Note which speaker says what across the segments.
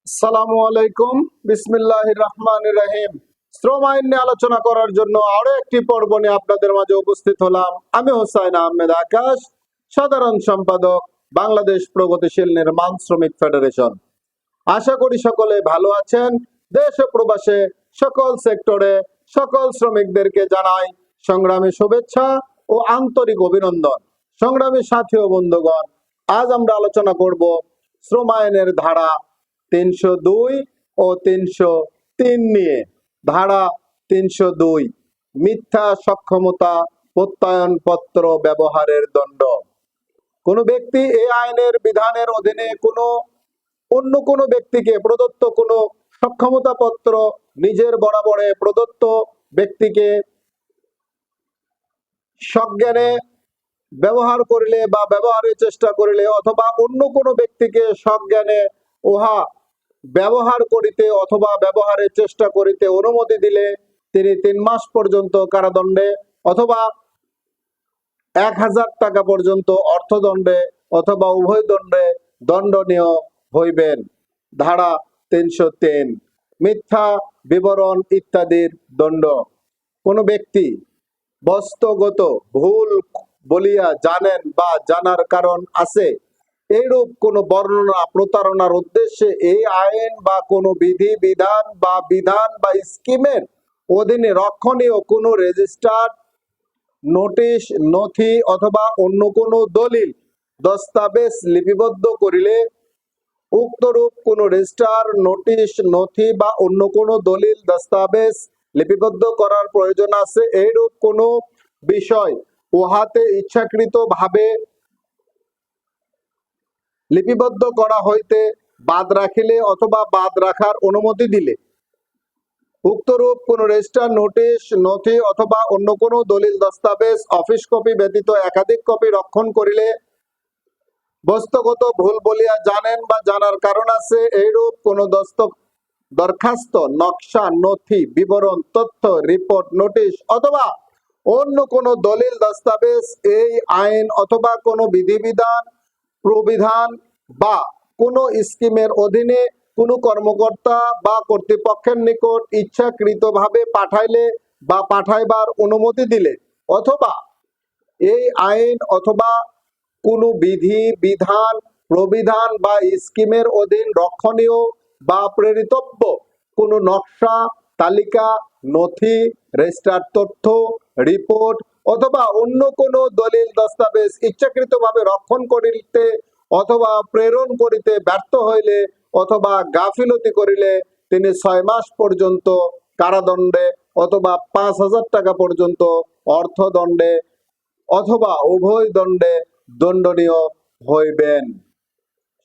Speaker 1: আসসালামু আলাইকুম। বিসমিল্লাহির রহমানির রহিম। শ্রম আইন নিয়ে আলোচনা করার জন্য আরো একটি পর্ব নিয়ে আপনাদের মাঝে উপস্থিত হলাম। আমি হোসাইন আহমেদ আকাশ, সাধারণ সম্পাদক, বাংলাদেশ প্রগতিশীল নির্মাণ শ্রমিক ফেডারেশন। আশা করি সকলে ভালো আছেন। দেশ ও প্রবাসে সকল সেক্টরে সকল শ্রমিকদেরকে জানাই সংগ্রামী শুভেচ্ছা ও আন্তরিক অভিনন্দন। সংগ্রামী সাথী ও বন্ধুগণ, আজ আমরা আলোচনা করব শ্রম আইনের ধারা ৩০২ ও ৩০৩ নিয়ে। ধারা ৩০২, মিথ্যা সক্ষমতা প্রত্যয়ন পত্র ব্যবহারের দণ্ড। কোনো ব্যক্তি এই আইনের বিধানের অধীনে অন্য কোনো ব্যক্তিকে প্রদত্ত কোনো সক্ষমতা পত্র নিজের বরাবরে প্রদত্ত ব্যক্তিকে সজ্ঞানে ব্যবহার করিলে বা ব্যবহারের চেষ্টা করিলে অথবা অন্য কোনো ব্যক্তিকে সজ্ঞানে উহা ব্যবহার করিতে অথবা ব্যবহারের চেষ্টা করিতে অনুমতি দিলে তিনি ৩ মাস পর্যন্ত কারাদণ্ডে অথবা ১,০০০ টাকা পর্যন্ত অর্থদণ্ডে অথবা উভয় দণ্ডে দণ্ডনীয় হইবেন। ধারা ৩০৩, মিথ্যা বিবরণ ইত্যাদির দণ্ড। কোনো ব্যক্তি বস্তুগত ভুল বলিয়া জানেন বা জানার কারণ আছে, এইরূপ কোনো বর্ণনা প্রতারণার উদ্দেশ্যে এই আইন বা কোনো বিধি বিধান বা স্কিমের অধীনে রক্ষণীয় কোনো রেজিস্টার্ড নোটিশ, নথি অথবা অন্য কোনো দলিল দস্তাবেজ লিপিবদ্ধ করিলে উক্তরূপ কোনো রেজিস্টার, নোটিশ, নথি বা অন্য কোনো দলিল দস্তাবেজ লিপিবদ্ধ করার প্রয়োজন আছে, এইরূপ কোনো বিষয় উহাতে ইচ্ছাকৃতভাবে লিপিবদ্ধ করা হইতে বাদ রাখিলে অথবা বাদ রাখার অনুমতি দিলে উক্তরূপ কোনো রেজিস্টার, নোটিশ, নথি অথবা অন্য কোনো দলিল দস্তাবেজ অফিস কপি ব্যতীত একাধিক কপি রক্ষণ করিলে বস্তুগত ভুল বলিয়া জানেন বা জানার কারণ আছে, এইরূপ কোনো দরখাস্ত, নকশা, নথি, বিবরণ, তথ্য, রিপোর্ট, নোটিশ অথবা অন্য কোনো দলিল দস্তাবেজ এই আইন অথবা কোনো বিধিবিধান, প্রবিধান বা কোনো স্কিমের অধীনে কোনো কর্মকর্তা বা কর্তৃপক্ষের নিকট ইচ্ছাকৃতভাবে পাঠাইলে বা পাঠাইবার অনুমতি দিলে অথবা এই আইন অথবা কোনো বিধি বিধান, প্রবিধান বা স্কিমের অধীন রক্ষণীয় বা প্রেরিতব্য কোনো নকশা, তালিকা, নথি, রেজিস্টার তথ্য, রিপোর্ট অথবা অন্য কোনো দলিল দস্তাবেজ ইচ্ছাকৃতভাবে রক্ষণ করিতে অথবা প্রেরণ করিতে ব্যর্থ হইলে অথবা গাফিলতি করিলে তিনি ৬ মাস পর্যন্ত কারাদণ্ডে অথবা ৫,০০০ টাকা পর্যন্ত অর্থদণ্ডে অথবা উভয় দণ্ডে দণ্ডনীয় হইবেন।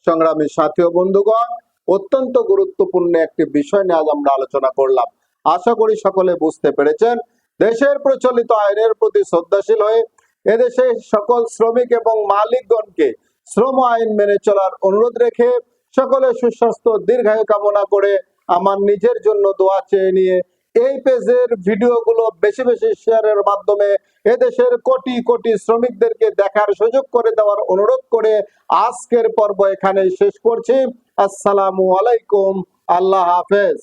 Speaker 1: সংগ্রামী সাথী ও বন্ধুগণ, অত্যন্ত গুরুত্বপূর্ণ একটি বিষয় নিয়ে আজ আমরা আলোচনা করলাম। আশা করি সকলে বুঝতে পেরেছেন। দেশের প্রচলিত আইনের প্রতি শ্রদ্ধাশীল হয়ে এদেশে সকল শ্রমিক এবং মালিকগণকে শ্রম আইন মেনে চলার অনুরোধ রেখে সকলে সুস্বাস্থ্য দীর্ঘায়ু কামনা করে আমার নিজের জন্য দোয়া চেয়ে নিয়ে এই পেজের ভিডিওগুলো বেশি বেশি শেয়ারের মাধ্যমে এদেশের কোটি কোটি শ্রমিকদেরকে দেখার সুযোগ করে দেওয়ার অনুরোধ করে আজকের পর্ব এখানেই শেষ করছি। আসসালামু আলাইকুম। আল্লাহ হাফেজ।